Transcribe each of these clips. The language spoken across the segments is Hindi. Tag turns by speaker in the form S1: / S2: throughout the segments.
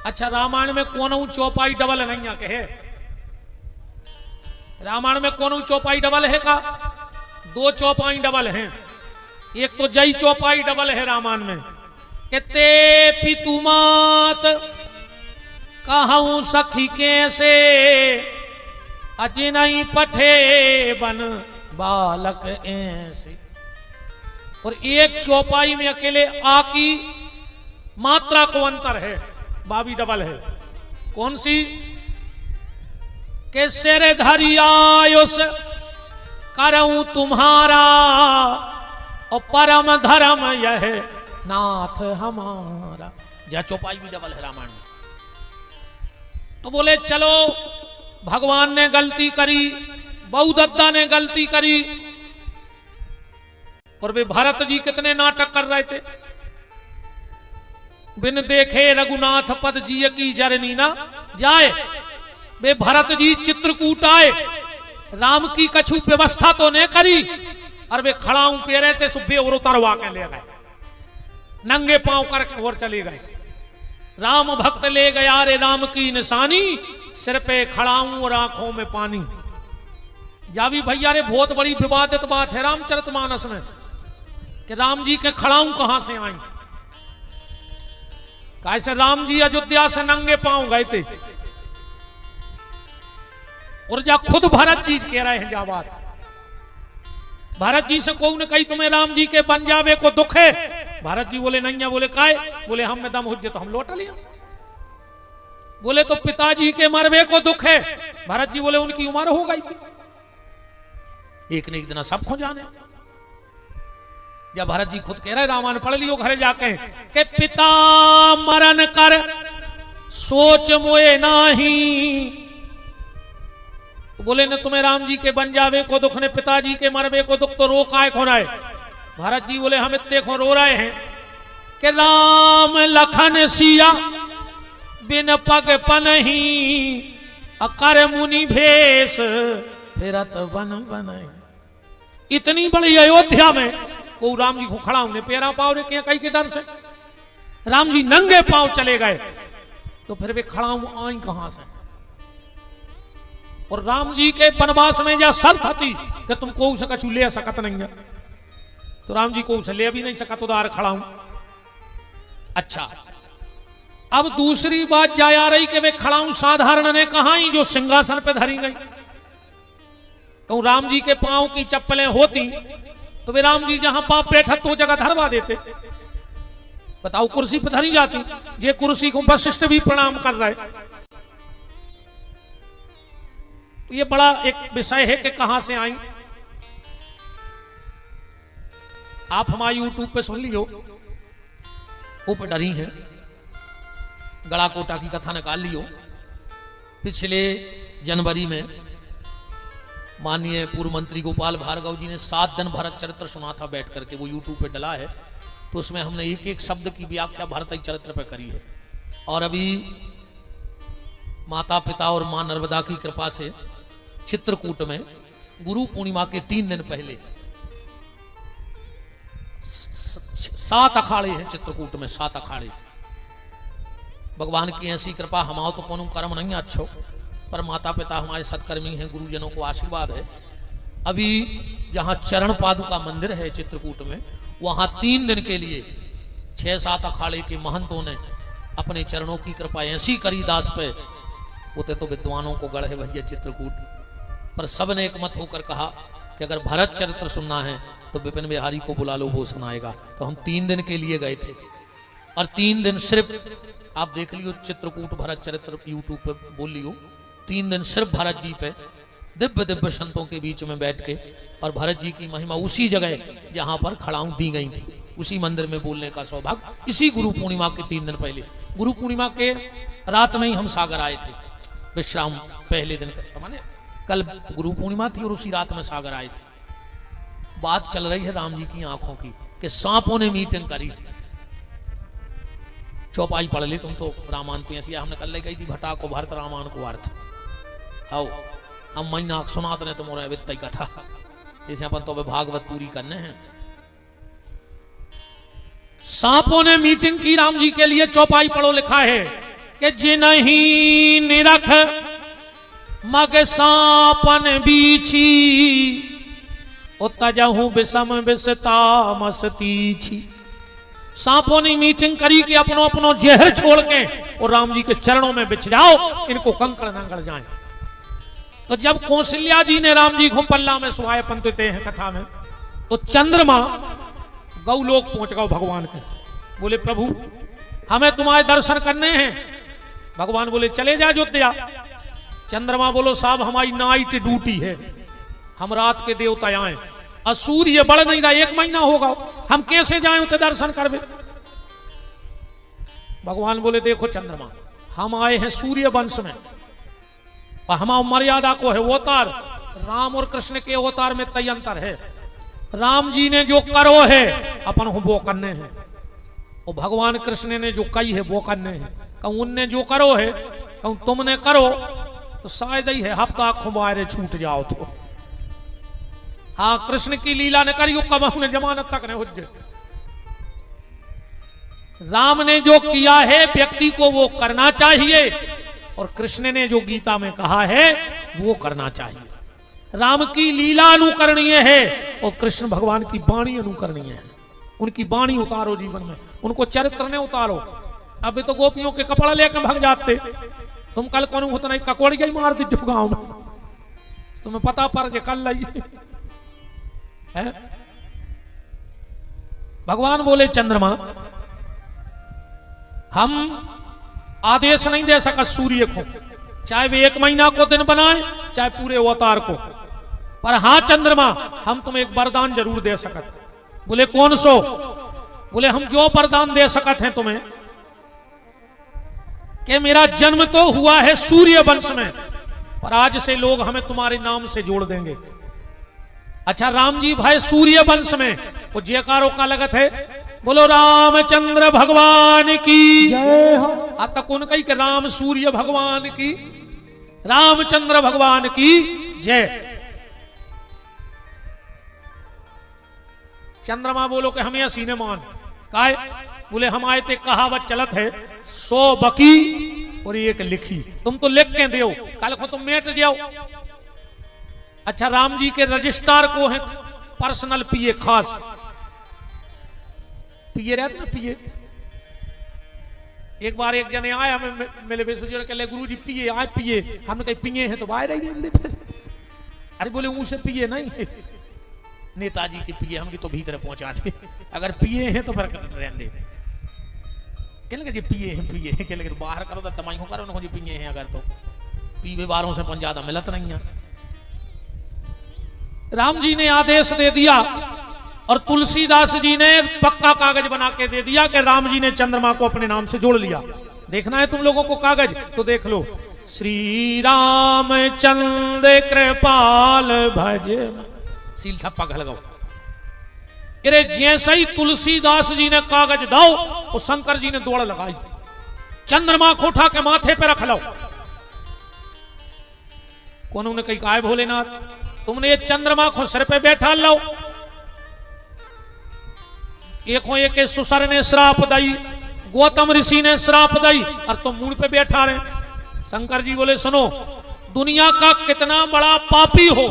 S1: अच्छा, रामायण में कौन चौपाई डबल नहीं है कहे? रामायण में कौन चौपाई डबल है का? दो चौपाई डबल हैं। एक तो जय चौपाई डबल है रामायण में कि ते पितुमात कहूं सखी कैसे अजिनई पठे बन बालक ऐसे। और एक चौपाई में अकेले आ की मात्रा को अंतर है, बावी डबल है। कौन सी? के सिर धरी आयुष करऊं तुम्हारा और परम धर्म यह नाथ हमारा। यह चौपाई भी डबल है रामायण में। तो बोले चलो, भगवान ने गलती करी, बहुदत्ता ने गलती करी। और वे भरत जी कितने नाटक कर रहे थे। बिन देखे रघुनाथ पद जी की जरनी ना जाए। वे भरत जी चित्रकूट आए, राम की कछु व्यवस्था तो ने करी, और वे खड़ाऊ पे रहे थे, सुबह और उतरवा के ले गए, नंगे पांव कर और चले गए। राम भक्त ले गया रे राम की निशानी, सिर पे खड़ाऊ और आंखों में पानी। जावी भैया रे, बहुत बड़ी विवादित बात है रामचरितमानस में कि राम जी के खड़ाऊ कहां से आई। कैसे राम जी अयोध्या से नंगे पांव गए थे, और जा खुद भरत जी कह रहे हैं जा बात। भरत जी से कोई ने कही तुम्हें राम जी के बन जावे को दुख है? भरत जी बोले नहीं है। बोले काहे? बोले हम में दम हो तो हम लौट लिया। बोले तो पिताजी के मरवे को दुख है? भरत जी बोले उनकी उम्र हो गई थी, एक न एक दिन सब खो जाने। जब भरत जी खुद कह रहे रामायण पढ़ लियो घर जाके के पिता मरण कर सोच मोए नाही। बोले न तुम्हें राम जी के बन जावे को दुख ने पिताजी के मरवे को दुख, तो रो काय खो रहा है? भरत जी बोले हम इतने खो रो रहे हैं कि राम लखन सिया बिन पग पनही अकर मुनि भेष फिरत बन बनाई। इतनी बड़ी अयोध्या में को राम जी को खड़ा होने पैरा पाव रे कहीं के डर से राम जी नंगे पांव चले गए, तो फिर वे खड़ा आई कहां से? और राम जी के वनवास में जा शर्त थी कि तुम को उसे कछु ले सकत नहीं है, तो राम जी को उसे ले भी नहीं सका, तो दार खड़ा हूं। अच्छा, अब दूसरी बात जा आ रही कि वे खड़ा हूं साधारण ने कहा ही जो सिंहासन पे धरी गई। कहूं राम जी के पांव की चप्पलें होती तो वे राम जी जहां पांव बैठा तो जगह धरवा देते। बताओ, कुर्सी पर धरी जाती। ये कुर्सी को वशिष्ठ भी प्रणाम कर रहे। तो ये बड़ा एक विषय है कि कहां से आई। आप हमारे यूट्यूब पे सुन लियो, वो पे डरी है, गड़ा कोटा की कथा निकाल लियो। पिछले जनवरी में माननीय पूर्व मंत्री गोपाल भार्गव जी ने 7 दिन भरत चरित्र सुना था बैठ करके, वो यूट्यूब पे डला है। तो उसमें हमने एक एक शब्द की व्याख्या भरत चरित्र पे करी है। और अभी माता पिता और मां नर्मदा की कृपा से चित्रकूट में गुरु पूर्णिमा के 3 दिन पहले 7 अखाड़े हैं चित्रकूट में, 7 अखाड़े। भगवान की ऐसी कृपा, हमारा तो कोनो कर्म नहीं अच्छो, पर माता पिता हमारे सत्कर्मी हैं, गुरुजनों को आशीर्वाद है। अभी जहां चरण पादुका मंदिर है चित्रकूट में, वहां 3 दिन के लिए 6-7 अखाड़े के महंतों ने अपने चरणों की कृपा ऐसी करी दास पे, होते तो विद्वानों को गढ़े भैया चित्रकूट। पर सबने एक मत होकर कहा कि अगर भरत चरित्र सुनना है तो विपिन बिहारी को बुला लो, वो सुनाएगा। तो हम 3 दिन के लिए गए थे, और 3 दिन सिर्फ आप देख लियो चित्रकूट भरत चरित्र यूट्यूब पे बोल लियो। 3 दिन सिर्फ भरत जी पे दिव्य दिव्य संतों के बीच में बैठ के, और भरत जी की महिमा उसी जगह जहां पर खड़ाऊ दी गई थी, उसी मंदिर में बोलने का सौभाग्य। इसी गुरु पूर्णिमा के 3 दिन पहले, गुरु पूर्णिमा के रात में ही हम सागर आए थे विश्राम पहले दिन, माने कल गुरु पूर्णिमा थी और उसी रात में सागर आए थे। बात चल रही है राम जी की आंखों की कि सांपों ने मीटिंग करी। चौपाई पढ़ ली तुम तो रामायण पे ऐसी हमने कल गई थी भटा को भरत रामायण को अर्थ। आओ हम महीना सुनाते रहे तुम्हारे वित्त कथा, जैसे अपन तो भागवत पूरी करने हैं। सांपों ने मीटिंग की राम जी के लिए, चौपाई पढ़ो, लिखा है कि जिनही निरख मग सांपन बीछी तजहू विषम विषतामस तीछी। सांपों ने मीटिंग करी कि अपनो अपनो जहर छोड़ के और राम जी के चरणों में बिछ जाओ, इनको कंकड़ न गड़ जाए। तो जब कौशल्या जी ने राम जी को पल्ला में सुहाए पंतुते हैं कथा में, तो चंद्रमा गौलोक पहुंच गए भगवान के। बोले प्रभु हमें तुम्हारे दर्शन करने हैं। भगवान बोले चले जा अयोध्या। चंद्रमा बोलो साहब हमारी नाइट ड्यूटी है, हम रात के देवता आए, और सूर्य बढ़ नहीं रहा, 1 महीना होगा, हम कैसे जाए उते दर्शन करवे। भगवान बोले देखो चंद्रमा, हम आए हैं सूर्य वंश में और हमारी मर्यादा को है अवतार। राम और कृष्ण के अवतार में तय अंतर है। राम जी ने जो करो है अपन वो करने हैं, और भगवान कृष्ण ने जो कही है वो करने हैं। कहूं उनने जो करो है, कहूं तुमने करो तो शायद ही है हफ्ता खुमारे छूट जाओ तो। हाँ कृष्ण की लीला ने करी, कब ने जमानत तक ने हुज्जत। राम ने जो किया है व्यक्ति को वो करना चाहिए, और कृष्ण ने जो गीता में कहा है वो करना चाहिए। राम की लीला अनुकरणीय है और कृष्ण भगवान की वाणी अनुकरणीय है। उनकी वाणी उतारो जीवन में, उनको चरित्र ने उतारो। अभी तो गोपियों के कपड़ा लेकर भाग जाते, तुम कल कौन होता नहीं ककोड़िया ही मार दी गांव में, तुम्हें पता पर जे कल लाई है। भगवान बोले चंद्रमा हम आदेश नहीं दे सका सूर्य को, चाहे वे 1 महीना को दिन बनाए चाहे पूरे अवतार को, पर हां चंद्रमा हम तुम्हें एक वरदान जरूर दे सकत। बोले कौन सो? बोले हम जो वरदान दे सकत हैं तुम्हें कि मेरा जन्म तो हुआ है सूर्य वंश में, पर आज से लोग हमें तुम्हारे नाम से जोड़ देंगे। अच्छा राम जी भाई सूर्य वंश में, वो जयकारों का लगत है, बोलो रामचंद्र भगवान की जय हो। अब तक उनका ही कि राम सूर्य भगवान की, रामचंद्र भगवान की जय। चंद्रमा बोलो कि हमें सीने मान काहे? बोले हम आए थे कहावत चलत है 100 बकी और 1 लिखी, तुम तो लिख के दो, कल को तुम मेट जाओ। अच्छा राम जी के रजिस्ट्रार को है पर्सनल पीए, खास पीए रहते ना पीए। एक बार एक जने आया हमें मिले बेसुजर के लिए, गुरु जी पिए आए पिए, हमने कही पिए हैं तो बाहर ही रहने फिर। अरे बोले उनसे पिए नहीं है, नेताजी के पिए हम तो भीतर पहुंचा दे, अगर पिए हैं तो फिर रहने कहने जी पिए हैं कहने बाहर करो तो तमाई हो करो ना जी पिए हैं, अगर तो पीवे बारों से ज्यादा मिलत नहीं है। राम जी ने आदेश दे दिया और तुलसीदास जी ने पक्का कागज बना के दे दिया कि राम जी ने चंद्रमा को अपने नाम से जोड़ लिया। देखना है तुम लोगों को कागज तो देख लो, श्री राम चंद्र कृपाल भज, सील ठप्पा घल गो। अरे जैसे ही तुलसीदास जी ने कागज दाओ और शंकर जी ने दौड़ लगाई, चंद्रमा को उठा के माथे पे रख लो। कौन ने कही काय भोलेनाथ तुमने ये चंद्रमा को सिर पे बैठा लो, एक सुसर ने श्राप दई, गौतम ऋषि ने श्राप दई और तुम मूड पे बैठा रहे। शंकर जी बोले सुनो, दुनिया का कितना बड़ा पापी हो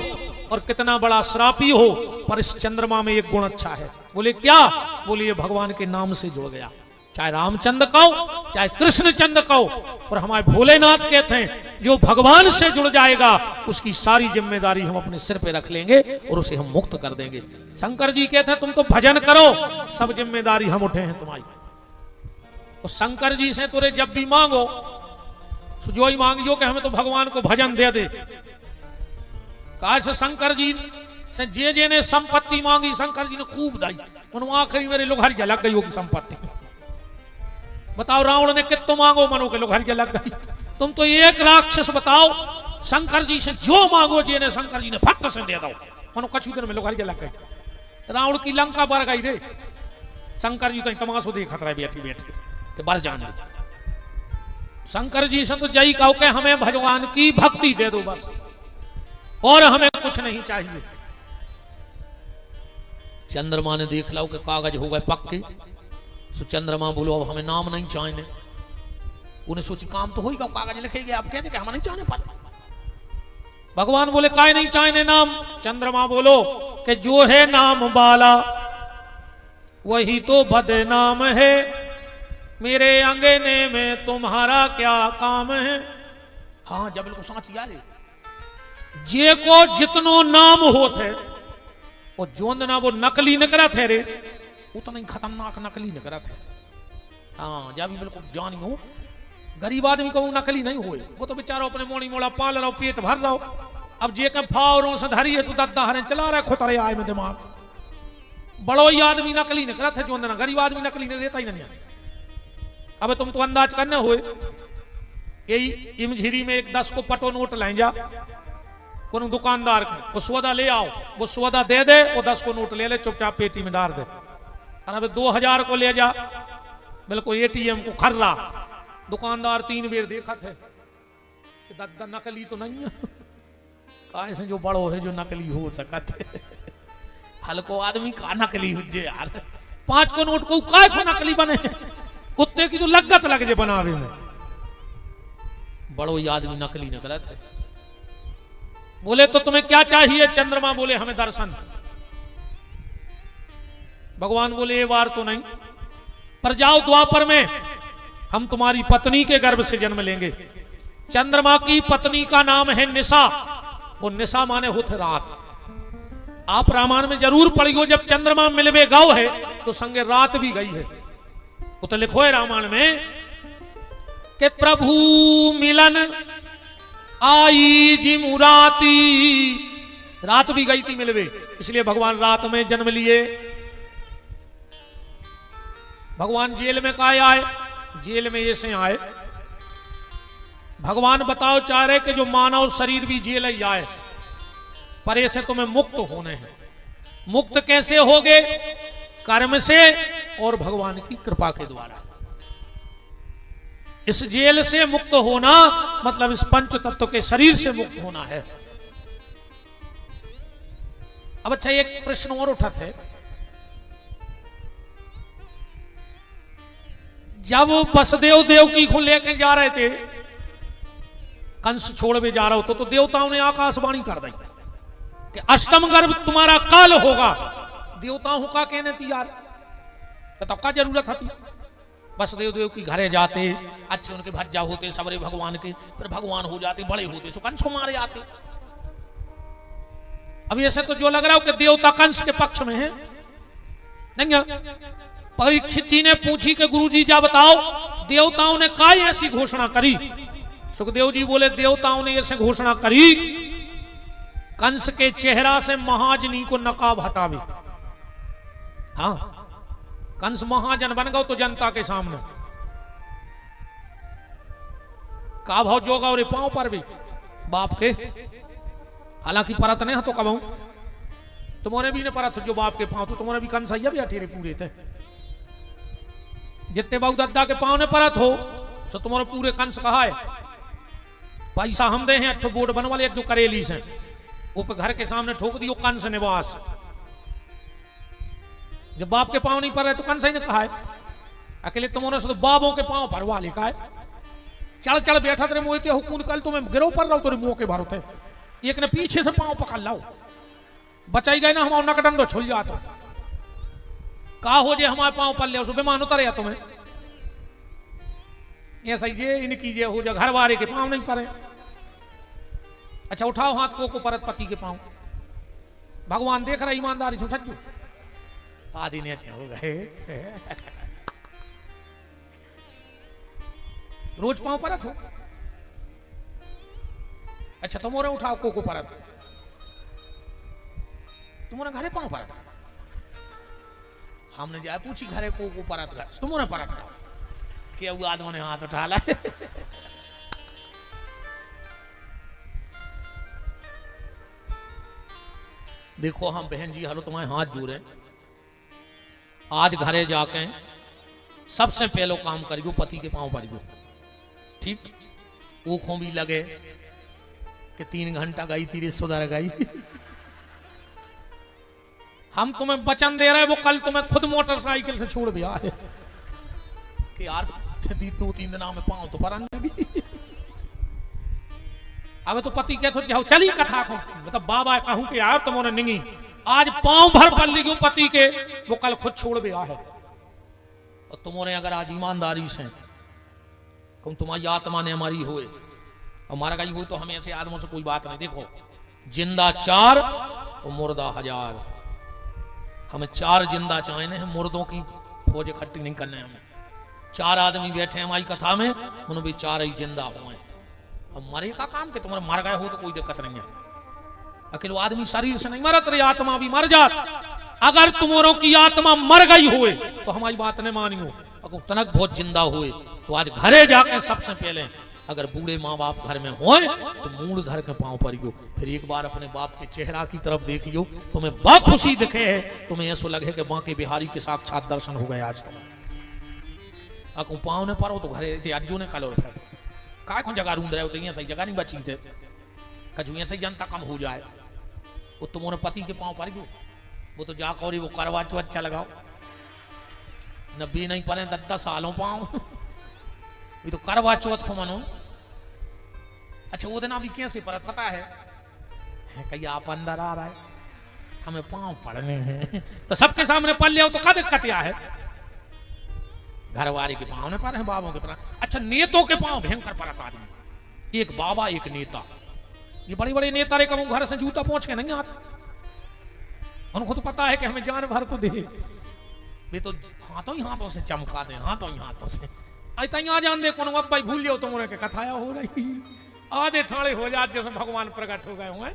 S1: और कितना बड़ा श्रापी हो, पर इस चंद्रमा में एक गुण अच्छा है। बोले क्या? बोले ये भगवान के नाम से जुड़ गया, चाहे रामचंद्र कहो चाहे कृष्ण चंद्र कहो। और हमारे भोलेनाथ कहते हैं जो भगवान से जुड़ जाएगा उसकी सारी जिम्मेदारी हम अपने सिर पे रख लेंगे और उसे हम मुक्त कर देंगे। शंकर जी कहते हैं तुम तो भजन करो, सब जिम्मेदारी हम उठे हैं तुम्हारी। तो शंकर जी से तुरे जब भी मांगो जो ही मांगियो कि हमें तो भगवान को भजन दे दे। काश शंकर जी से जे ने संपत्ति मांगी शंकर जी ने खूब दाई, उन आखिरी मेरे लोहारिया लग गई होगी संपत्ति। बताओ रावण ने कितना मांगो मनो के लोहारिया लग गई। तुम तो एक राक्षस बताओ शंकर जी से जो मांगो जे ने शंकर जी ने फट से दे दो, मनो कछु देर में लोहारिया लग गई। रावण की लंका बर गई रे, शंकर जी तो तमाशो देखत रहे बैठी बैठी के बर जान दे। शंकर जी से तो जय कहो के हमें भगवान की भक्ति दे दो बस, और हमें कुछ नहीं चाहिए। चंद्रमा ने देख लो कि कागज हो गए पक्के, सो चंद्रमा बोलो अब हमें नाम नहीं चाहिए। उन्हें सोची काम तो होगा, कागज लिखेंगे, आप कहते हम नहीं चाहने पर। भगवान बोले काय नहीं चाहिए नाम। चंद्रमा बोलो कि जो है नाम वाला वही तो बदनाम है, मेरे अंगने में तुम्हारा क्या काम है। हाँ जब बिल्कुल सांच यार जे को जितनो नाम होते वो जोंद ना वो नकली निकला थे रे, उतना ही खतरनाक नकली निकला थे। हाँ जब भी बिल्कुल जानी हो, गरीब आदमी को नकली नहीं हुए, वो तो बेचारा अपने मोड़ी मोड़ा पाल रहा, पेट भर रहा। अब जे के फावरों से धरी है तो दद्दा हरे चला रहा, खुतरे आए में दिमाग। बड़ो ही आदमी नकली निकला थे जोंद ना, गरीब आदमी नकली नहीं देता ही नहीं। अब तुम तो अंदाज करने हुए, यही इमझिरी में एक 10 को पटो नोट लाए जा कोई दुकानदार को, वो सौदा ले आओ, वो सौदा दे दे, वो 10 को नोट ले ले, चुपचाप पेटी में डाल दे। और अब 2000 को ले जा, बिल्कुल एटीएम को खर्रा। दुकानदार 3 बेर देखा थे, दादा नकली तो नहीं है, ऐसे जो बड़ो है जो नकली हो सकते, हल्को आदमी का नकली हो जे यार। 5 को नोट को काय को नकली बने, कुत्ते की तो लगत लग जे बनावे में। बड़ो ही आदमी नकली निकला थे। बोले तो तुम्हें क्या चाहिए? चंद्रमा बोले हमें दर्शन। भगवान बोले ये बार तो नहीं, पर जाओ द्वापर में हम तुम्हारी पत्नी के गर्भ से जन्म लेंगे। चंद्रमा की पत्नी का नाम है निशा, वो निशा माने होते रात। आप रामायण में जरूर पढ़ी हो, जब चंद्रमा मिलवे गौ है तो संगे रात भी गई है। वो तो लिखो है रामायण में कि प्रभु मिलन आई जी मुराती, रात भी गई थी मिलवे, इसलिए भगवान रात में जन्म लिए। भगवान जेल में काहे आए? जेल में ऐसे आए, भगवान बताओ चाह रहे कि जो मानव शरीर भी जेल ही आए, पर ऐसे तुम्हें मुक्त होने हैं। मुक्त कैसे होगे? कर्म से और भगवान की कृपा के द्वारा। इस जेल से मुक्त होना मतलब इस पंच तत्व के शरीर से मुक्त होना है। अब अच्छा एक प्रश्न और उठा थे, जब वसुदेव देवकी को लेकर जा रहे थे, कंस छोड़ में जा रहा हो तो देवताओं ने आकाशवाणी कर दी कि अष्टम गर्भ तुम्हारा काल होगा। देवताओं का कहने थी यार, तो क्या जरूरत थी? वसुदेव देव की घरे जाते, अच्छे उनके भज्जा होते सबरे भगवान के, फिर भगवान हो जाते, बड़े होते, सो कंस मारे आते। अभी ऐसे तो जो लग रहा हो कि देवता कंस के पक्ष में है नहीं। परीक्षित जी ने पूछी कि गुरुजी जा बताओ देवताओं ने काय ऐसी घोषणा करी? सुखदेव जी बोले देवताओं ने ऐसे घोषणा करी, कंस के चेहरा से महाजनी को नकाब हटावे। हाँ, कंस महाजन बन गए तो जनता के सामने का भाव जोगा और पांव पर भी बाप के, हालांकि परत नहीं है तो कब तुम्हारे भी ने परत जो बाप के पांव, तो तुम्हारे भी कंस भी अठेरे पूरे थे। जितने बाबू दद्दा के पांव ने परत हो तो तुम्हारे पूरे कंस कहा है। पैसा हम दे हैं, अच्छो बोर्ड बनवा ले जो करेली से ऊपर घर के सामने ठोक दियो कंस निवास। जब बाप के पांव नहीं पर रहे तो कंस ही ने कहा है, अकेले तुम्हारे से तो बाबों के पांव भरवा लिखा है। चढ़ चढ़ बैठा तेरे मुंह हुकून कल तुम्हें गिरो पर रहो तेरे मुंह के भरो थे, एक ने पीछे से पांव पकड़ लाओ, बचाई गए ना हमारा नकदंडो छुल जाता। का हो जे हमारे पांव पर ले बेमान उतर या तुम्हें ऐसा ही जे इन कीजिए हो जा, घर वाले के पांव नहीं पड़े। अच्छा उठाओ हाथ को परत पति के पांव। भगवान देख रहा ईमानदारी से उठो, आदि ने अच्छे हो गए। रोज पांव परत हो। अच्छा तुम्हारे उठाओ को परत, तुम्हारे घरे पांव परत। हमने जाए पूछी घरे को परत घर तुम्हारे परत का क्या हुआ? आदमी ने हाथ उठा ला। देखो हम बहन जी हलो तुम्हारे हाथ जोड़े, आज घरे जाके सबसे पहलो काम करियो पति के पांव पड़ियो, ठीक? ऊखों भी लगे कि 3 घंटा गई तीरे सुधर गई। हम तुम्हें वचन दे रहे, वो कल तुम्हें खुद मोटरसाइकिल से छोड़ भी आए। कि यार 2-3 दिन में पाँव तो पर भी अब तो पति कह तो जाओ चली कथा को मतलब बाबा कहूं कि यार तुमने नहीं आज पांव भर पल्ली क्यों पति के वो कल खुद छोड़ गया है और तुमने अगर आज ईमानदारी से तुम्हारी आत्मा ने हमारी हुए और मारा गई हुई तो हमें ऐसे आदमों से कोई बात नहीं। देखो जिंदा 4 और मुर्दा 1000, हमें 4 जिंदा चाहिए हैं, मुर्दों की फौज इकट्ठी नहीं करने हमें। 4 आदमी बैठे हैं हमारी कथा में, उन्होंने भी 4 ही जिंदा हुए। अब मरे का काम कि तुम्हारे मर गए हो तो कोई दिक्कत नहीं है, अकेले आदमी शरीर से नहीं मरत, रही आत्मा भी मर जात। अगर तुम्हारों की आत्मा मर गई हुए तो हमारी बात नहीं मानियो, अगर तनक बहुत जिंदा हुए तो आज घरे जाके सबसे पहले अगर बूढ़े माँ बाप घर में होए तो मूल धर के पांव परियो, फिर एक बार अपने बाप के चेहरा की तरफ देखियो, तुम्हें बहुत खुशी दिखे है, तुम्हें ऐसा लगे कि बांके बिहारी के साक्षात दर्शन हो गए आज तुम। अको पांव ने परो तो घरे अज्जू ने कलो काय को जगह रूंद रहे हो, तो सही जगह नहीं बची थे कछु ऐसे जनता कम हो जाए। वो तुम्हारे पति के पांव परियो, वो तो जाकर और वो करवा चौथ अच्छा लगाओ, नब्बे नहीं पड़े 10 सालों पांव ये तो करवा चौथ को मनो। अच्छा वो दिन अभी कैसे परत पता है कहीं आप अंदर आ रहा है हमें पांव पड़ने हैं तो सबके सामने पड़ लिया तो क्या दिक्कत है, घरवारी के पांव ने पर है, बाबों के पर। अच्छा नेतों के पांव भयंकर परत आदमी, एक बाबा एक नेता, ये बड़े बड़े नेता रे कम घर से जूता पहुंच के नहीं आते, उनको तो पता है कि हमें जान भर तो दे, वे तो हाथों ही हाथों से चमका दे, हाथों ही हाथों से आ जान दे कौन अब भाई भूल जाओ तुमने के कथाया हो रही आधे ठाणे हो जाते जैसे भगवान प्रकट हो गए हुए।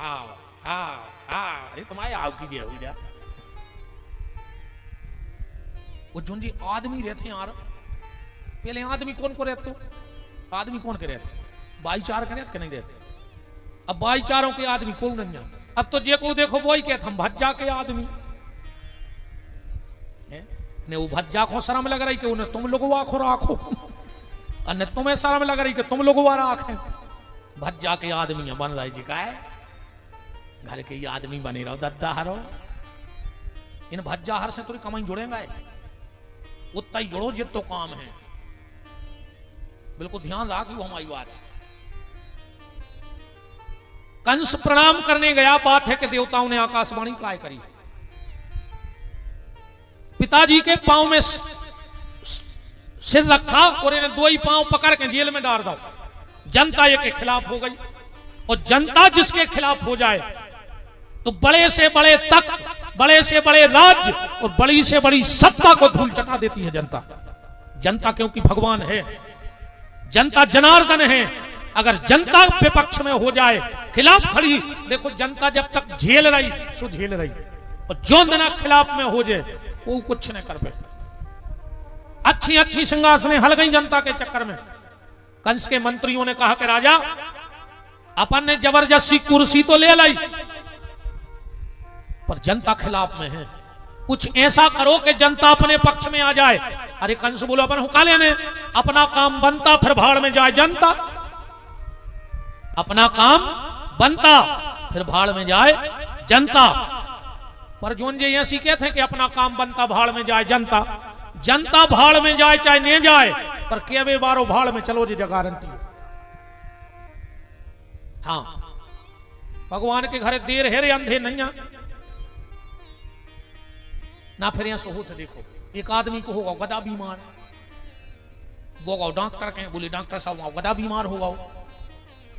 S1: आओ आओ आओ अरे तुम्हारे आओ कीजिए हो जा वो जुन जी आदमी रहते हैं यार, पहले आदमी कौन को रहते, आदमी कौन के रहते, भाईचार के रहते नहीं रहते। अब भाईचारों के आदमी कौन नहीं है, अब तो जे को देखो वही कहते हम भज्जा के आदमी ने, वो भज्जा को शर्म लग रही कि उन्हें तुम लोग आखो राखो, और तुम्हें शर्म लग रही कि तुम लोग राखे। भज्जा के आदमी बन रही जी का है, घर के ये आदमी बने रहो दद्दा हरो, इन भज्जा हर से थोड़ी कमाई जुड़ेगा, उतना ही जुड़ो जितो काम है, बिल्कुल ध्यान रखियो हमारी बात। कंस प्रणाम करने गया, बात है कि देवताओं ने आकाशवाणी काय करी, पिताजी के पांव में सिर रखा और इन्हें 2 ही पांव पकड़ के जेल में डाल दो। जनता ये के खिलाफ हो गई, और जनता जिसके खिलाफ हो जाए तो बड़े से बड़े तख्त, बड़े से बड़े राज्य और बड़ी से बड़ी सत्ता को धूल चटा देती है जनता। जनता क्योंकि भगवान है, जनता जनार्दन है, अगर जनता विपक्ष में हो जाए, खिलाफ खड़ी, देखो जनता जब तक झेल रही सो झेल रही, और जो दिन खिलाफ में हो जाए वो कुछ नहीं कर पे। अच्छी अच्छी सिंहासनें हल गई जनता के चक्कर में। कंस के मंत्रियों ने कहा कि राजा अपन ने जबरदस्ती कुर्सी तो ले लाई, पर जनता खिलाफ में है, कुछ ऐसा करो कि जनता अपने पक्ष में आ जाए। अरे कंस बोलो अपन हुक्का लेने, अपना काम बनता फिर भाड़ में जाए जनता, अपना काम बनता फिर भाड़ में जाए जनता। पर जोन जी ऐसी कहते हैं कि अपना काम बनता भाड़ में जाए जनता, जनता भाड़ में जाए चाहे नहीं जाए, पर केवे बारो भाड़ में चलो जी गारंटी। हाँ भगवान के घरे देर हेरे अंधे नहीं ना, फिर यहां होते देखो एक आदमी को होगा गदा बीमार, वो गाओ डॉक्टर के बोले डॉक्टर साहब गदा बीमार होगा,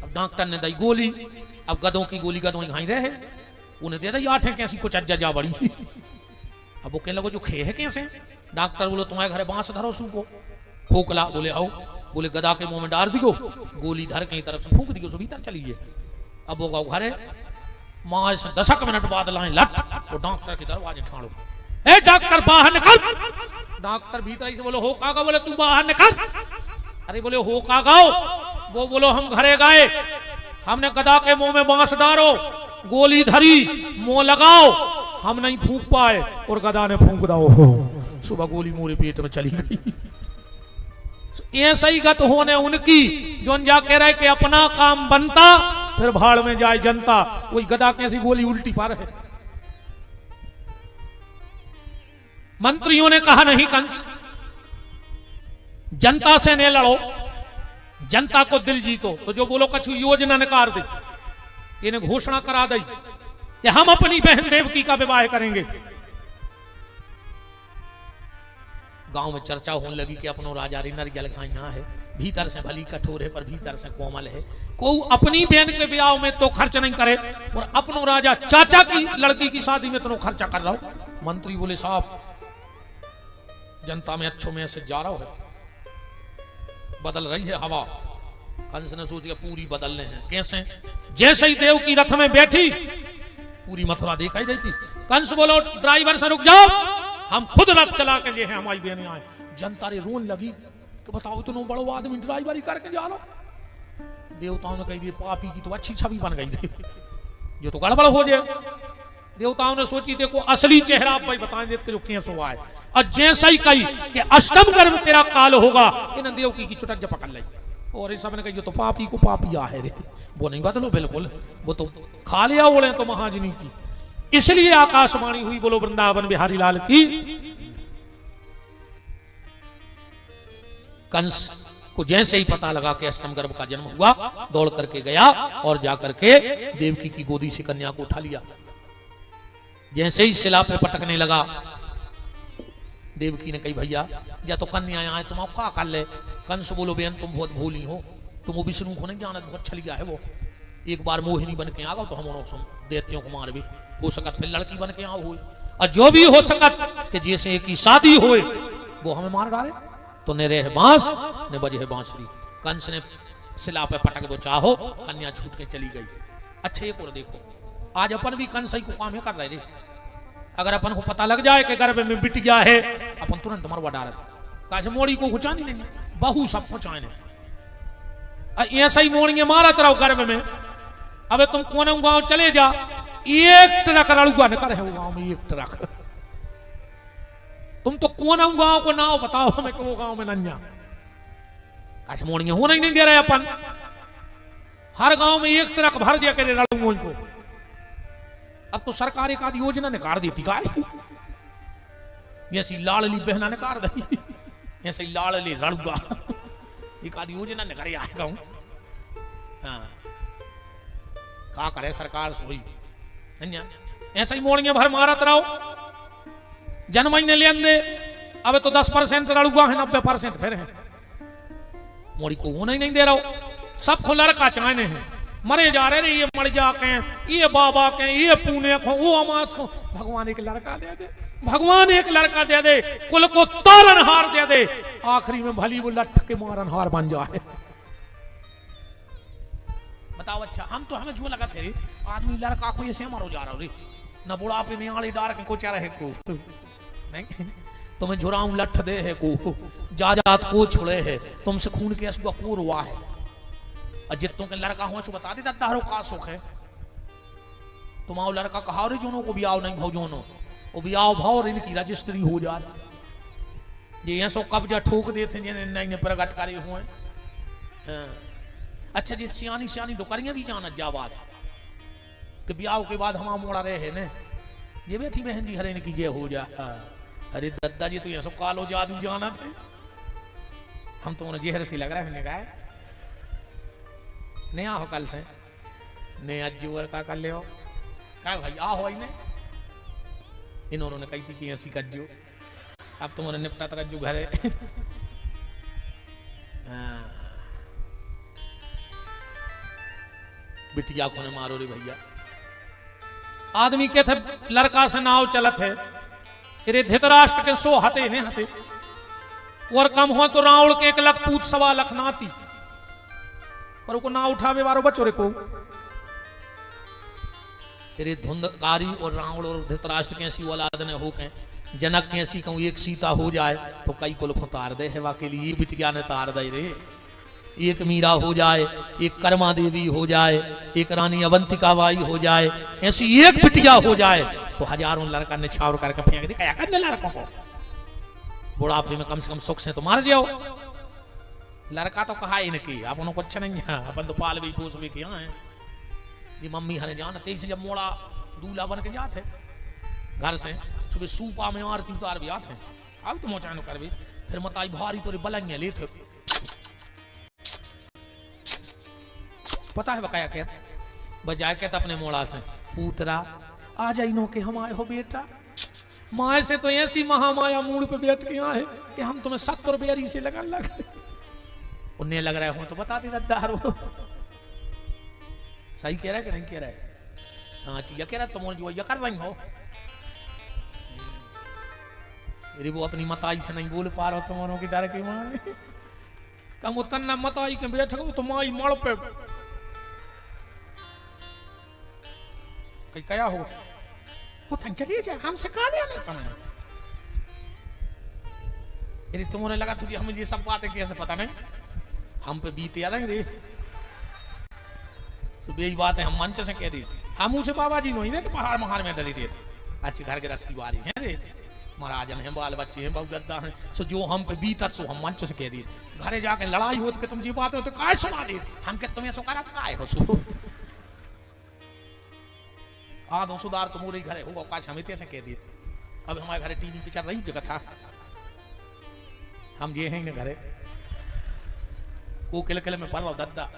S1: अब डॉक्टर ने दी गोली, अब गदों की गोली गदों घाई रहे, उन्हें दे दी 8 है कैसी कुछ अज्जा जा बड़ी। अब वो कहने लगो जो खे है कैसे, डॉक्टर बोलो तुम्हारे घरे बांस धरो सूखो, खोखला, बोले आओ, बोले गदा के मुंह में डाल दियो, गोली धर कहीं तरफ से फूंक दियो, सो भीतर चलीजिए। अब वो गाँव घरे माँ से 10 मिनट बाद लाए लट, तो डॉक्टर के दरवाजे ठाड़ो, ए डॉक्टर बाहर निकल, डॉक्टर भीतर से बोलो हो कागा, बोले तू बाहर निकल, अरे बोले हो कागाओ, वो बोलो हम घरे गए, हमने गदा के मुंह में बांस डालो, गोली धरी, मुंह लगाओ, हम नहीं फूंक पाए और गदा ने फूंक दाओ, सुबह गोली मोरे पेट में चली गई। ऐसा ही गत होने उनकी जोन जा कह रहे कि अपना काम बनता फिर भाड़ में जाए जनता, वही गदा कैसी गोली उल्टी पार है। मंत्रियों ने कहा नहीं कंस, जनता से न लड़ो, जनता को दिल जीतो। तो जो बोलो कछु योजना निकाल दे, इन्हें घोषणा करा दी कि हम अपनी बहन देवकी का विवाह करेंगे। गांव में चर्चा होने लगी कि अपनो राजा रे नरियल खाइना है, भीतर से भली कठोर है पर भीतर से कोमल है। को अपनी बहन के ब्याह में तो खर्च नहीं करे और अपनो राजा चाचा की लड़की की शादी में तो खर्चा कर रहा हो। मंत्री बोले साहब जनता में अच्छों में से जा रहा है, बदल रही है हवा। कंस ने सोचा पूरी बदलने हैं। कैसे? जैसे ही देव की रथ में बैठी पूरी मथुरा दिखाई देती। कंस बोलो ड्राइवर से रुक जाओ, हम खुद रथ चला के लिए हैं, हमारी बहनें आए। जनता रे रोन लगी कि बताओ इतना बड़ो आदमी ड्राइवरी करके जा लो। देवताओं ने कही पापी की तो अच्छी छवि बन गई थी, ये तो गड़बड़ हो जाए। देवताओं ने सोची देखो असली चेहरा आप भाई बताएं देते जो केस हुआ है। और जैसा ही कही कि अष्टम गर्भ तेरा काल होगा, इन देवकी की चुटक पकड़ ली और इस सब ने कही तो पापी को पापी आ है रे, वो नहीं बदलो बिल्कुल, वो तो खा लिया ओढ़े तो महाजनी की। इसलिए आकाशवाणी हुई, बोलो वृंदावन बिहारी लाल की। कंस को जैसे ही पता लगा कि अष्टम गर्भ का जन्म हुआ, दौड़ करके गया और जाकर के देवकी की गोदी से कन्या को उठा लिया। जैसे ही शिला पे पटकने लगा, देवकी ने कही भैया या तो कन्या आए तुम क्या कर ले। कंस बोलो बेन तुम बहुत भोली हो, तुम विष्णु को नहीं जानत, बहुत छलिया है वो। एक बार मोहिनी बन के आ गो तो हम देवतियों को मार भी हो सकत, फिर लड़की बन के आओ हुई और जो भी हो सकत कि जैसे की शादी होए वो हमें मार डाले। तो ने रहे बांस ने बजे है बांसुरी। कंस ने शिला पे पटक दो चाहो, कन्या छूट के चली गई। अच्छे एक और देखो, आज अपन भी कंस ही को काम कर रहे थे। अगर अपन को पता लग जाए कि गर्भ में बिट गया है, अपन तुरंत मरवा डालत। कैसे मोड़ी को खुचानी नहीं, बहु सब खुचाने ऐसा ही मोड़िए मारत रहो गर्भ में। अब तुम कोने गांव चले जा, एक ट्रक रड़ुआ न करे वो गांव में, एक ट्रक। तुम तो कोने गांव को नाव बताओ हमें कि वो गांव में नन्या कैसे मोड़िए होना ही नहीं दे रहे अपन। हर गांव में एक ट्रक भर दिया करे रड़ुओं को। अब तो सरकार एक आदि योजना निकाल देती का, ऐसी लाड़ली बहना निकाल दी, ऐसे लाड़ली रड़ुआ एक आदि योजना निकाले आएगा। हाँ क्या करे सरकार सोई ऐसा ही मोड़िया भर मारत रहो, जन्म ही ने ले दे। अब तो 10% रड़ुआ है, 90% फिर है। मोड़ी को होना ही नहीं दे रहा हो। सबको लड़का चाहने हैं, मरे जा रहे, ये मर जा के, ये बाबा के, ये पुणे को, वो अमास को। भगवान एक लड़का दे दे, भगवान एक लड़का दे दे, कुल को तारनहार दे दे, आखिरी में भली वो लठ के मारनहार बन जाए। बताओ अच्छा, हम तो हमें जो लगा थे रे आदमी लड़का को ऐसे मारो जा रहा रे, न बुढ़ापे में आड़े डार के कोचा रहे को नहीं, तुम्हें झुराऊं लठ दे है को, जाजात को छुड़े है, तुमसे खून के असुआ को रुआ है। जितों के लड़का हुआ सो बता देता तारो का सुख है। तुम आओ लड़का कहा रे जोनो को भी आओ नहीं भाव जोनो वो भी आओ भाव इनकी रजिस्ट्री हो जाती। ये सो कब्जा ठोक देते नहीं प्रगट करे हुए। अच्छा जी सियानी सियानी डोकरियां भी जाना जा बात कि ब्याह के बाद हम मोड़ा रहे हैं ने, ये बैठी मेहंदी हरे की जय हो जा। अरे दद्दा जी तो ये सब कालो जादू जाना थे, हम तो उन्हें जहर सी लग रहा है। कहा नया हो कल से नया जोर का कर ले हो क्या भाई आ हो इन्हें इन्होंने कही थी कि ऐसी कज्जो अब तुमने निपटा तरज्जू घरे। बिटिया को ने मारो रे भैया। आदमी के थे लड़का से नाव चलत है, तेरे धृतराष्ट्र के 100 हते ने हते और कम हो तो रावण के 1 लाख पूत 1.25 लाख नाती पर को ना उठावे वारो बचो रे को। तेरे धुंधकारी और रावण और धृतराष्ट्र कैसी औलाद ने हो के जनक कैसी कहूं एक सीता हो जाए तो कई को लोग तार दे है वाके लिए बिटिया ने तार दे रे। एक मीरा हो जाए, एक कर्मा देवी हो जाए, एक रानी अवंतिका बाई हो जाए, ऐसी एक बिटिया हो जाए तो हजारों लड़का निछावर करके फेंक दे। क्या करने लड़कों को बुढ़ापे में कम से कम सुख से तो मार जाओ। लड़का तो कहा इनकी अपन को अच्छा नहीं है, अपन तो पाल भी पोस भी किया है। ये मम्मी हने जान तेईस जब मोड़ा दूल्हा बन के जाते घर से सुबह सूपा में आरती उतार भी आते अब तो मोचा कर भी फिर मताई भारी तोरे बलंगे ले थे। पता है बकाया कहता बजाय कहता अपने मोड़ा से, पूतरा आ जाइनो के हम आए हो बेटा, माए से तो ऐसी महामाया मूड पे बैठ के आए कि हम तुम्हें 70 बेरी से लगन लगे। उन्हें लग रहे हो तो बता दे रद्दार हो। सही कह रहा है कि नहीं कह रहा है? सांची या कह रहा तुम जो या कर रही हो। अरे वो अपनी मताई से नहीं बोल पा रहा हो तुम्हारों की डर के मारे। कम उतना मताई के बैठ गो तो माई मड़ पे कहीं क्या हो वो थन चलिए जाए हमसे कहा लिया नहीं तुम्हें। अरे तुम्हें लगा तुझे हमें ये सब बातें कैसे पता नहीं, हम पे बीते आ रहे रे। सब यही बात है हम मंच से कह दी, हम उसे बाबा जी नहीं रे पहाड़ महाड़ में डली थे। अच्छी घर के रस्ती वाली है रे, महाराजन है, बाल बच्चे हैं, बहुगद्दा हैं, सो जो हम पे बीतर सो हम मंच से कह दी। घरे जाके लड़ाई हो तो तुम जी बात हो तो काय सुना दी, हम के तुम्हें सो करा काय हो सो आधो सुधार तुम्हारे घरे होगा काश हम इतने से कह दिए। अब हमारे घरे टीवी पे चल रही जगह था, हम ये हैं ना घरे वो किले किले में पढ़ रहा दद्दा।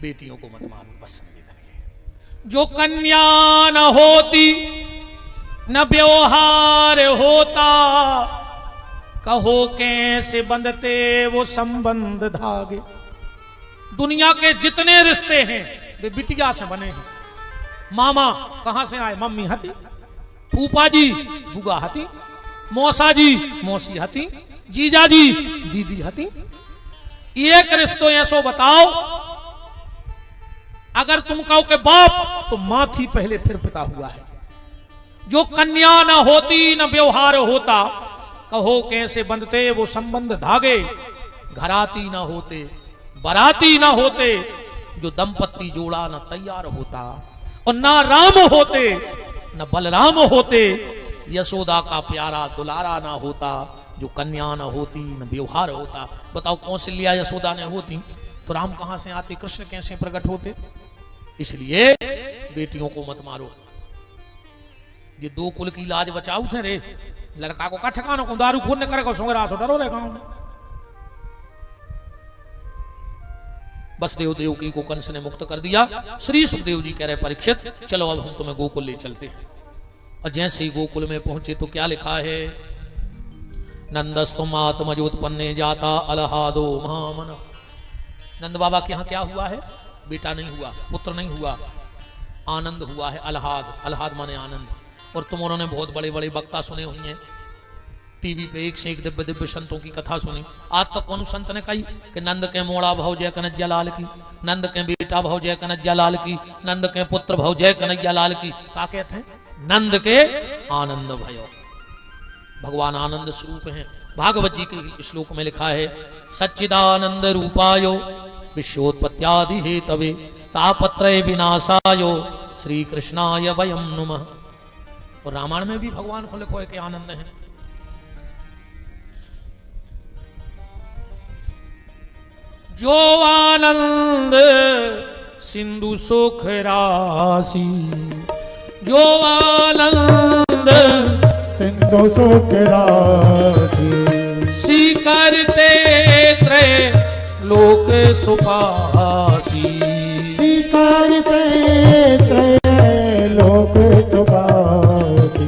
S1: बेटियों को मत मारो बस जो कन्या न होती न व्यवहार होता, कहो कैसे बंधते वो संबंध धागे। दुनिया के जितने रिश्ते हैं वे बिटिया से बने हैं। मामा कहां से आए? मम्मी हती, फूफा जी बुआ हती, मौसा जी मौसी हती, जीजा जी दीदी हती। एक रिश्तों ऐसो बताओ अगर तुम कहो के बाप तो मां थी पहले फिर पिता हुआ है। जो कन्या न होती न व्यवहार होता, कहो कैसे बंधते वो संबंध धागे। घराती न होते बराती न होते, जो दंपत्ति जोड़ा न तैयार होता। और ना राम होते न बलराम होते, यशोदा का प्यारा दुलारा ना होता। जो कन्या न होती न व्यवहार होता। बताओ कौशल्या यशोदा ने होती तो राम कहां से आते, कृष्ण कैसे प्रकट होते? इसलिए बेटियों को मत मारो। ये दो कुल की लाज बचाऊ थे रे। लड़का को का ठिकाना को दारू खून करे को सोंगरा सो डरो रे गांव में। बस देवकी को कंस ने मुक्त कर दिया। श्री सुखदेव जी कह रहे परीक्षित चलो अब हम तुम्हें गोकुल ले चलते हैं। और जैसे ही गोकुल में पहुंचे तो क्या लिखा है? नंदस्तुमात्मजोत्पन्ने जाता अलहादो महामन। नंद बाबा के यहाँ क्या हुआ है? बेटा नहीं हुआ, पुत्र नहीं हुआ, आनंद हुआ है। अलहाद, अलहाद माने आनंद। और तुम उन्होंने बहुत बड़े बड़े वक्ता सुने हुए हैं टीवी पे, एक से एक दिव्य दिव्य संतों की कथा सुनी। आज तक कौन संत ने कही कि नंद के मोड़ा भव जय कनैया लाल की, नंद के बेटा भव जय कनैया लाल की, नंद के पुत्र भव जय कनैया लाल की। क्या कहते हैं? नंद के आनंद भयो। भगवान आनंद स्वरूप हैं। भागवत जी के श्लोक में लिखा है सच्चिदानंद रूपायो विश्वोत्पत्त्यादि हेतवे तापत्रय विनाशायो श्री कृष्णाय वयम नुमः। और रामायण में भी भगवान को लिखो है कि आनंद है। जो आनंद सिंधु सुख राशि, जो आनंद
S2: सिंधु सुख राशि,
S1: करते त्रय लोक सुपासी,
S2: करते त्रय लोक सुपासी।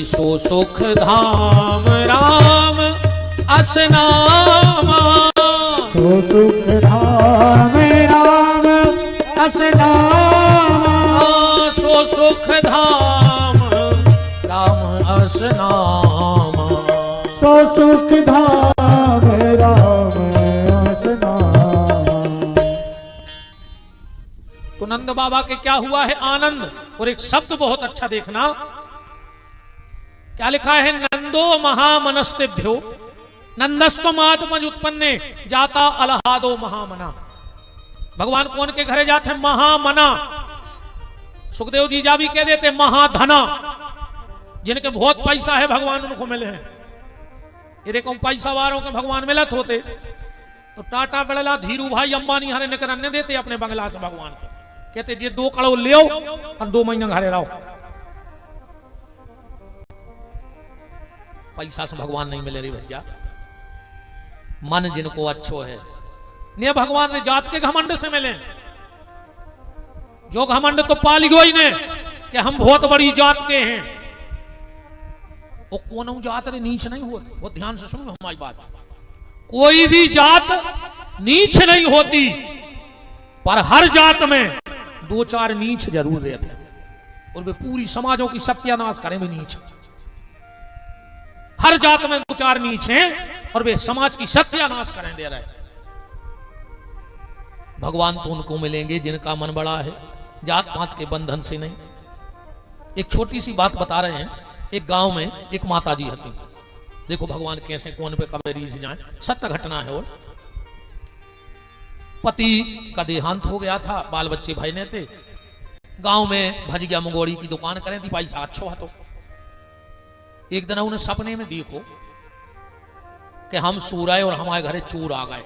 S1: सो सुख धाम राम असनामा,
S2: सो सुख धाम राम असनामा,
S1: सो सुख धाम राम असनामा,
S2: सो सुख धाम राम असनामा।
S1: तो नंद बाबा के क्या हुआ है? आनंद। और एक शब्द बहुत अच्छा देखना, क्या लिखा है? नंदो महामनस्तेभ्यो नंदस्तमात्मज उत्पन्ने जाता अलहादो महामना। भगवान कौन के घरे जाते हैं? महामना। सुखदेव जी जा भी कह देते महाधना। जिनके बहुत पैसा है भगवान उनको मिले हैं। ये कौन पैसा वालों के भगवान मिलत होते तो टाटा बिड़ला धीरू भाई अंबानी हरे निकरने देते अपने बंगला से भगवान को। कहते जे 2 करोड़ ले और 2 महीना घरे रहो। पैसा से भगवान नहीं मिले रे भैया। मन जिनको अच्छो है ने भगवान ने जात के घमंड से मिले। जो घमंड तो पा लियो ही ने कि हम बहुत बड़ी जात के हैं, वो कौन जात रे नीच नहीं होती। वो ध्यान से सुनो हमारी बात, कोई भी जात नीच नहीं होती, पर हर जात में दो चार नीच जरूर रहते हैं और वे पूरी समाजों की सत्यानाश करें भी नीच। हर जात में दो चार नीच हैं और वे समाज की सत्यानाश करें दे रहे। भगवान तो उनको मिलेंगे जिनका मन बड़ा है, जात पात के बंधन से नहीं। एक छोटी सी बात बता रहे हैं। एक गांव में एक माता जी हती। देखो भगवान कैसे कौन पे कब रीझ जाए, सत्य घटना है। और पति का देहांत हो गया था, बाल बच्चे भाई ने थे। गांव में भज गया मंगोड़ी की दुकान करें थी, पैसा अच्छो है। तो एक दिन उन्हें सपने में देखो कि हम सो रहे और हमारे घरे चोर आ गए,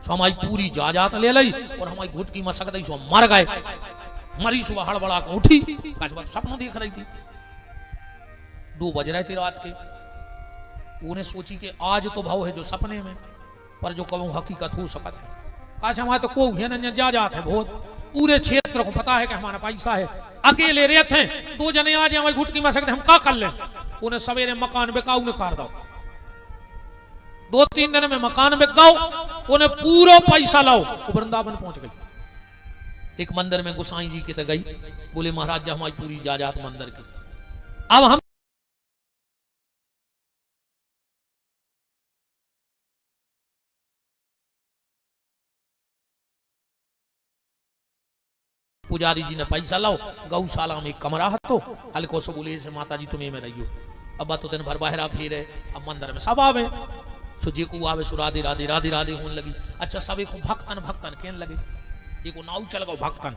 S1: सो हमारी पूरी जायदाद ले ली और हमारी घुट की मसक दी, सो मर गए। मरी सुबह हड़बड़ा के उठी, सपनों देख रही थी। 2 बज रहे थे रात के। उन्हें सोची कि आज तो भाव है जो सपने में, पर जो कहूं हकीकत हो सकत है। आज हमारे तो को जात है बहुत, पूरे क्षेत्र को पता है कि हमारा पैसा है। अकेले रहते हैं, 2 जने आज हमारी घुट की मसक दे, हम क्या कर ले। उन्हें सवेरे मकान बेकाऊ ने कर दो, 2-3 दिन में मकान बिक गओ। उन्हें पूरा पैसा लाओ, वृंदावन पहुंच गई। एक मंदिर में गोसाई जी के तक गई, बोले महाराज जी हमारी पूरी जायदाद मंदिर की। अब हम पुजारी जी ने पैसा लाओ, गौशाला में एक कमरा है। तो हल्को से बोले से माता जी तुम्हें में रहियो। अब तो दिन भर बाहर फिर अब मंदिर में सब आवे, सो जे को आवे सो राधे राधे राधे राधे होने लगी। अच्छा सबे को भक्तन भक्तन कहने लगे, ये को नाव चल गो भक्तन,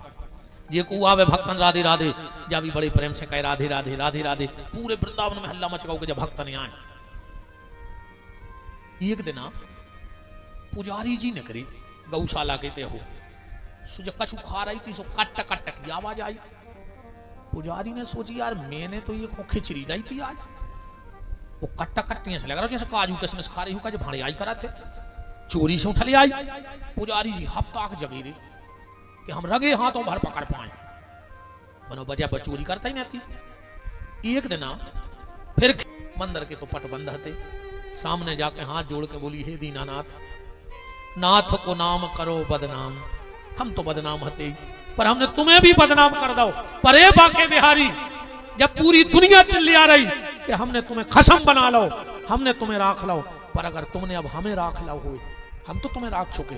S1: जे को आवे भक्तन राधे राधे, जा भी बड़े प्रेम से कहे राधे राधे राधे राधे। पूरे वृंदावन में हल्ला मच गो कि जब भक्तन आए। एक दिन पुजारी जी ने करी गौशाला कहते हो, सो जब कछु खा रही थी, सो कट कट की आवाज आई। पुजारी ने सोची यार मैंने तो ये खिचड़ी दी थी आज, वो कट्टा कट्टी से लग रहा जैसे काजू किशमिश खा रही हूँ, जो भाड़े आई करा थे। चोरी से उठली आई। पुजारी जी हफ्ता के जगी रे कि हम रगे हाथों भर पकड़ पाए, बनो बजा पर चोरी करता ही नहीं थी। एक दिन फिर मंदिर के तो पट बंद थे, सामने जाके हाथ जोड़ के बोली हे दीनानाथ, नाथ को नाम करो बदनाम। हम तो बदनाम हते, पर हमने तुम्हें भी बदनाम कर दो। पर ए बाके बिहारी, जब पूरी दुनिया चिल्ला रही कि हमने तुम्हें खसम बना लो, हमने तुम्हें राख लो, पर अगर तुमने अब हमें राख लो हुए, हम तो तुम्हें राख चुके,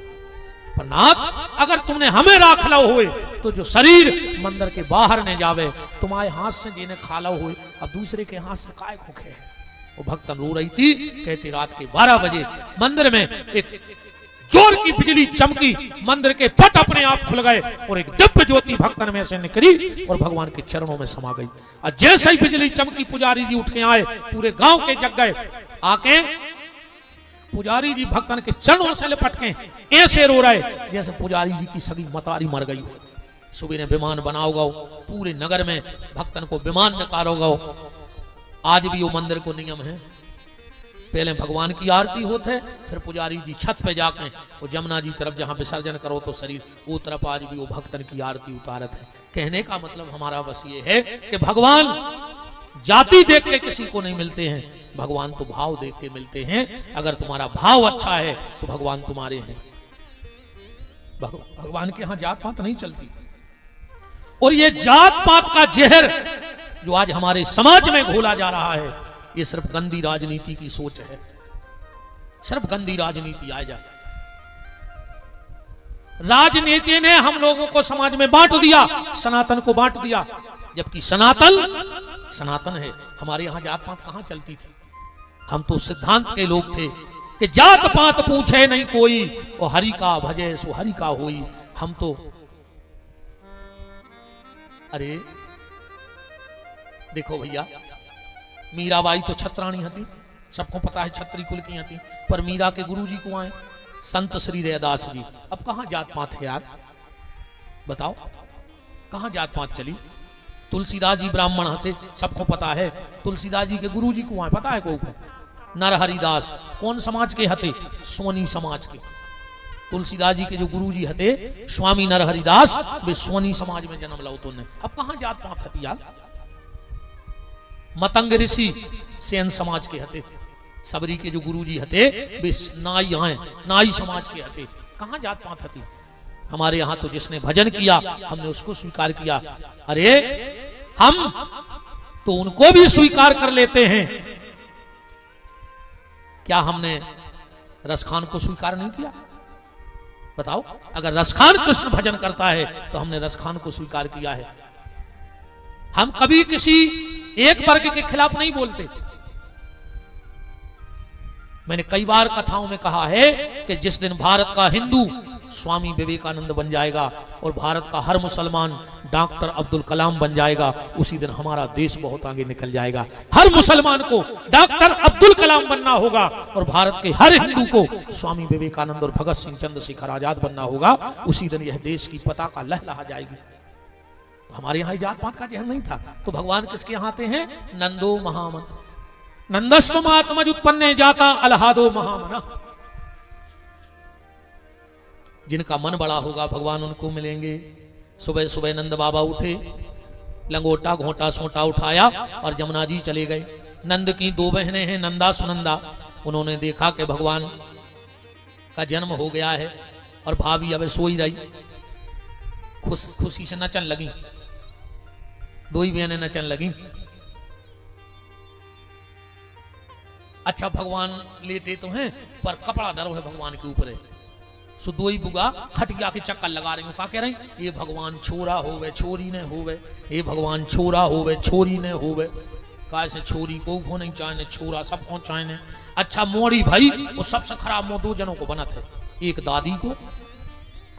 S1: पर नाथ अगर तुमने हमें राख लो हुए तो जो शरीर मंदिर के बाहर ने जावे, तुम्हारे हाथ से जिन्हें खा लो हुए, अब दूसरे के हाथ से काय खोखे है। वो भक्तन रो रही थी, कहती रात के 12 बजे मंदिर में एक जोर की बिजली चमकी, मंदिर के पट अपने आप खुल गए और एक दिव्य ज्योति भक्तन में से निकली और भगवान के चरणों में समा गई। और जैसे ही बिजली चमकी, पुजारी जी उठ के आए, पूरे गांव के जग गए। आके पुजारी जी भक्तन के चरणों से लिपट के ऐसे रो रहे जैसे पुजारी जी की सगी मतारी मर गई हो। सुबह ने विमान बनाओ गो, पूरे नगर में भक्तन को विमान नकारो गो। आज भी वो मंदिर को नियम है, पहले भगवान की आरती होते, फिर पुजारी जी छत पे जाके वो जमुना जी तरफ जहां विसर्जन करो तो शरीर, वो तरफ आज भी वो भक्तन की आरती उतारत है। कहने का मतलब हमारा बस ये है कि भगवान जाति देख के किसी को नहीं मिलते हैं, भगवान तो भाव देख के मिलते हैं। अगर तुम्हारा भाव अच्छा है तो भगवान तुम्हारे हैं। भगवान के यहां जात पात नहीं चलती। और ये जात पात का जहर जो आज हमारे समाज में घोला जा रहा है, ये सिर्फ गंदी राजनीति की सोच है। सिर्फ गंदी राजनीति आ जाए। राजनीति ने हम लोगों को समाज में बांट दिया, सनातन को बांट दिया, जबकि सनातन है। हमारे यहां जात पात कहां चलती थी। हम तो सिद्धांत के लोग थे कि जात पात पूछे नहीं कोई, और हरि का भजे सो हरि का होई। हम तो अरे देखो भैया, मीराबाई तो छत्राणी हती, सबको पता है छत्री कुल की हती, पर मीरा के गुरुजी को आए संत श्री रैदास जी। अब कहां जात पात है यार, बताओ कहां जात पात चली। तुलसीदास जी ब्राह्मण हते, सबको पता है। तुलसीदास जी के गुरु जी को पता है को नरहरिदास कौन समाज के हते? सोनी समाज के। तुलसीदास जी के जो गुरु जी हते स्वामी नरहरिदास, वे सोनी समाज में जन्म लो। तो अब कहां जात पात हती यार? मतंग ऋषि सेन समाज के हते। सबरी के जो गुरु जी हते वे नाई हैं, नाई समाज के हते। कहां जात पात हती? हमारे यहां तो जिसने भजन किया हमने उसको स्वीकार किया। अरे हम तो उनको भी स्वीकार कर लेते हैं, क्या हमने रसखान को स्वीकार नहीं किया? बताओ, अगर रसखान कृष्ण भजन करता है तो हमने रसखान को स्वीकार किया है। हम कभी किसी एक वर्ग के खिलाफ नहीं बोलते। मैंने कई बार कथाओं में कहा है कि जिस दिन भारत का हिंदू स्वामी विवेकानंद बन जाएगा और भारत का हर मुसलमान डॉक्टर अब्दुल कलाम बन जाएगा, उसी दिन हमारा देश बहुत आगे निकल जाएगा। हर मुसलमान को डॉक्टर अब्दुल कलाम बनना होगा और भारत के हर हिंदू को स्वामी विवेकानंद और भगत सिंह चंद्रशेखर आजाद बनना होगा, उसी दिन यह देश की पताका लहलहा जाएगी। हमारे यहाँ जात पात का जहन नहीं था। तो भगवान किसके यहाँ आते हैं? नंदो महामन नंदस्तु मातमज उत्पन्न जाता अलहादो महामना। जिनका मन बड़ा होगा भगवान उनको मिलेंगे। सुबह सुबह नंद बाबा उठे, लंगोटा घोटा सोटा उठाया और जमुना जी चले गए। नंद की दो बहनें हैं नंदा सुनंदा। उन्होंने देखा कि भगवान का जन्म हो गया है और भाभी अब सोई रही, खुशी से नचन लगी। दो ही बहनें नचन लगी। अच्छा भगवान लेते तो हैं पर कपड़ा डरो है भगवान के ऊपर है। सो दो ही बुगा खटिया के चक्कर लगा रही हूँ। क्या कह रही? ये भगवान छोरा होवे छोरी ने होवे, ये भगवान छोरा होवे छोरी ने होवे। काय से छोरी को नहीं चाहे, छोरा सबको चाहे। अच्छा मोड़ी भाई वो सबसे खराब मो दो जनों को बना थे। एक दादी को,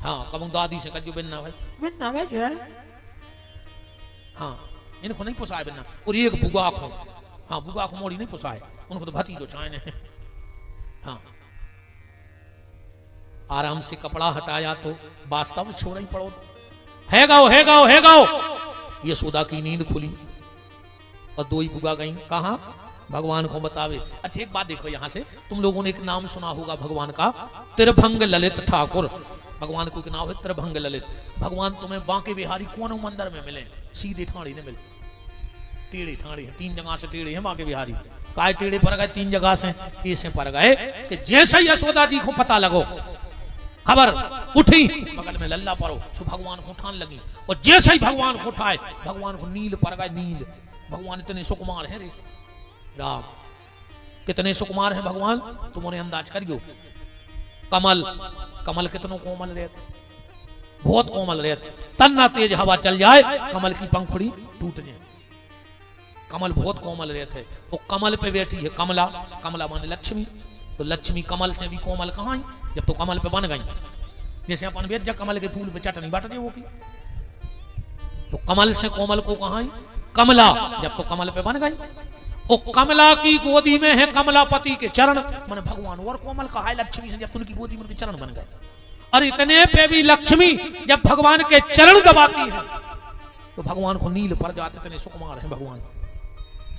S1: हाँ कब दादी से कहो बिन्ना भाई जो है, हाँ इनको नहीं पोसाए बिन्ना। और एक बुगा को, हाँ बुगा को मोड़ी नहीं पोसाए, उनको तो भतीजो चाहे। हाँ आराम से कपड़ा हटाया तो वास्तव छोड़ा ही पड़ो। है गाओ। ये सोदा की नींद खुली और दो ही बुगा गई। कहा? भगवान को बतावे। अच्छा एक बात देखो, यहां से तुम लोगों ने एक नाम सुना होगा भगवान का, त्रिभंग ललित ठाकुर। भगवान को नाम है त्रिभंग ललित। भगवान तुम्हें बांके बिहारी कौन मंदिर में मिले? सीधे ठाड़ी ने मिले, टेढ़े ठाड़े हैं। 3 जगह से टेढ़े हैं बांके बिहारी। काय टेढ़े पर गए? 3 जगह से ऐसे पर गए कि जैसे यशोदा जी को पता लगो, खबर उठी बगल में लल्ला परो, सो भगवान को उठाने लगी। और जैसे ही भगवान को उठाए, भगवान को नील पर गए। नील भगवान इतने सुकुमार हैं रे राम, कितने सुकुमार हैं भगवान, तुम उन्हें अंदाज करियो। कमल, कमल कितनों कोमल रहते, बहुत कोमल रहते। तन्ना तेज हवा चल जाए कमल की पंखुड़ी टूट जाए। कमल बहुत कोमल रहते। वो कमल पे बैठी है कमला। कमला माने लक्ष्मी। तो लक्ष्मी कमल से भी कोमल कहाँ है जब तो कमल पे बन गई। जैसे अपन बेच जा कमल के फूल पे चटनी बांट दे वो की, तो कमल से कोमल को कहाँ है? कमला। जब तो कमल पे बन गई। वो कमला की गोदी में है कमलापति के चरण, माने भगवान और कोमल कहा है लक्ष्मी से जब तुमकी गोदी में चरण बन गए। और इतने पे भी लक्ष्मी जब भगवान के चरण दबाती है तो भगवान को नील पर जाते। इतने सुकुमार हैं भगवान।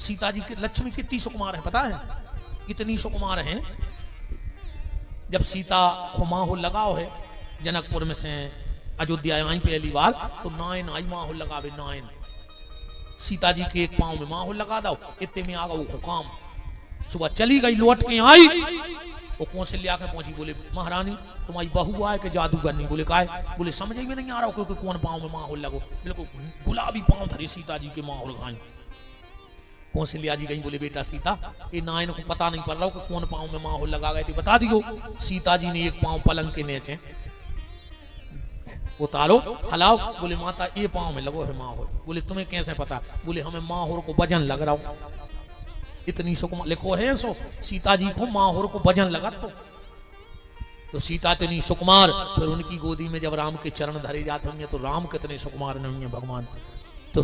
S1: सीता जी की लक्ष्मी कितनी सुकुमार है पता है? कितनी सुकुमार हैं। जब सीता को माहौल लगाओ है जनकपुर में से अयोध्या आई पहली बार, तो 9 आई माहौल लगावे। 9 सीता जी के एक पांव में माहौल लगा दो, इतने में आ गया वो काम। सुबह चली गई, लौट के आई, वो कौशल्या के पहुंची। बोले महारानी तुम्हारी बहू आए के जादूगर नहीं। बोले का है? बोले समझ में नहीं आ रहा क्योंकि कौन पांव में माहौल लगो। बिल्कुल गुलाबी पांव धरे सीता जी के माहौल खाए। कौशल्या जी गई, बोले बेटा सीता ये नायन को पता नहीं पड़ रहा कि कौन पांव में माहौल लगा गए थे, बता दियो। सीता जी ने एक पांव पलंग के नीचे उतारो हलाओ। बोले माता ये पांव में लगो है माहौल। बोले तुम्हें कैसे पता? बोले हमें माहौल को वजन लग रहा हो। इतनी सुकुमार लिखो है सो सीता जी को माहौल को वजन लगा। तो सीता इतनी सुकुमार, फिर उनकी गोदी में जब राम के चरण धरे जाते होंगे तो राम कितने सुकुमार नहीं है भगवान। तो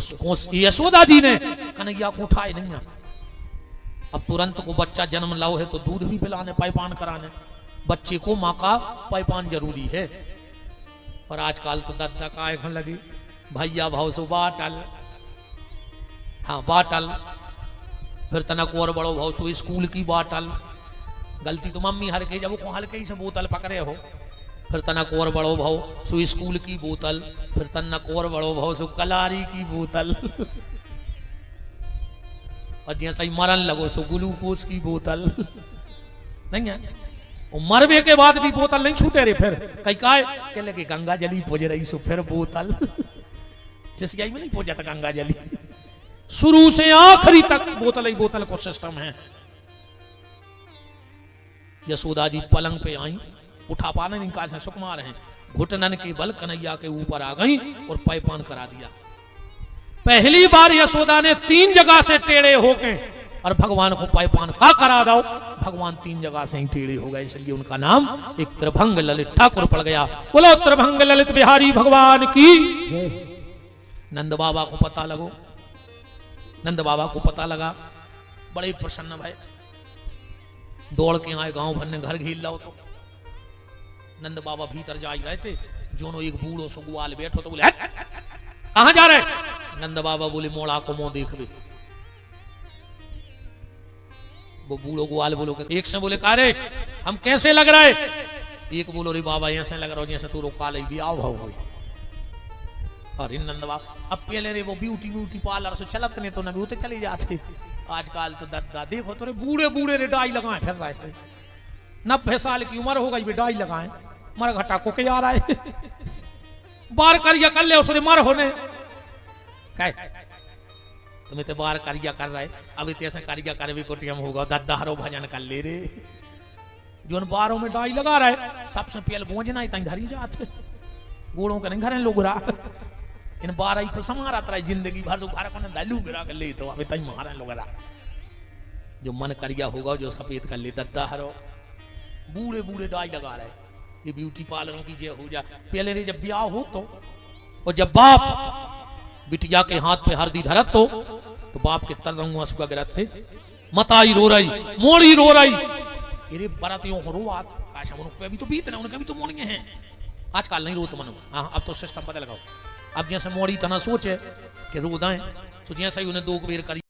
S1: यशोदा जी ने कन्हैया को उठाए नहीं है। अब तुरंत को बच्चा जन्म लाओ है तो दूध भी पिलाने पायपान कराने, बच्चे को माँ का पायपान जरूरी है। और आजकल तो दद्दा का लगी भैया भाव से बाटल हाँ बाटल, फिर तनक और बड़ो भाव सो स्कूल की बाटल, गलती तो मम्मी हर के जब को हल्के ही से बोतल पकड़े हो, फिर तनक और बड़ो भाव सो स्कूल की बोतल, फिर तनक और बड़ो भाव सो कलारी की बोतल और जैसा ही मरन लगो सो ग्लूकोज की बोतल नहीं है। वो मरवे के बाद भी बोतल नहीं छूटे रे, फिर कहीं का के लगे गंगा जली पोज रही सो फिर बोतल जिस में नहीं पोजा था गंगा जली, शुरू से आखिरी तक बोतल ही बोतल को सिस्टम है। यशोदा जी पलंग पे आई, उठा पाने नहीं कहा, सुकुमार हैं, घुटनन के बल कन्हैया के ऊपर आ गई और पैपान करा दिया। पहली बार यशोदा ने 3 जगह से टेढ़े होके और भगवान को पैपान का करा दो, भगवान 3 जगह से ही टेढ़े हो गए, इसलिए उनका नाम एक त्रिभंग ललित ठाकुर पड़ गया। बोलो त्रिभंग ललित बिहारी भगवान की। नंद बाबा को पता लगो, नंद बाबा को पता लगा, बड़े प्रसन्न भाई, दौड़ के आए, गांव भर ने घर घेर लाओ। तो नंद बाबा भीतर जा रहे थे, जोनो एक बूढ़ो सो ग्वाल बैठो तो बोले कहां जा रहे? नंद बाबा बोले मोड़ा को मुंह देखबे। वो बूढ़ो ग्वाल बोलो, एक से बोले कारे हम कैसे लग रहे? एक बोलो रे बाबा ऐसे लग रहा हो जैसे तू काले भी आओ भाव हो। अरे नंद बाबा अब पहले रे वो ब्यूटी पार्लर से चलत नहीं तो न भी चले जाते, आजकल तो दद्दा देखो तो रे बूढ़े बूढ़े रे डाई लगाए फिर रहे थे, 90 साल की उम्र हो गई, डाई लगाए मर घटा को के आ रहा है बार करिया कर ले उसने मर होने तुम्हें तो बार करिया कर रहा है, अभी तैसे करिया कर भी कोटियम होगा, दद्दारो भजन कर ले रे, जो बारों में डाई लगा रहा है सबसे पहले भोजना ही धरी जाते, गोड़ों के नहीं घर लोग रहा इन 12 को समारा रहा जिंदगी भर जो घर को दलू गिरा कर ले, तो अभी तक मारा लोग रहा, जो मन करिया होगा जो सफेद कर ले दद्दा हरो, बूढ़े बूढ़े डाई लगा रहे। ये ब्यूटी पार्लरों की जय हो जा। पहले रे जब ब्याह हो तो, और जब बाप बिटिया के हाथ पे हरदी धरत तो बाप के तर रंग आंसू गिरत थे, मताई रो रही, मोड़ी रो रही, अरे बरातियों को रोआत, आशा उनके भी तो बीत ना, उनके भी तो मोड़िए हैं, आजकल नहीं रोत मनो। हाँ अब तो सिस्टम पता लगाओ, अब जैसे मोड़ी तना सोचे कि रोदाएं, तो जैसे ही उन्हें 2 बेर करी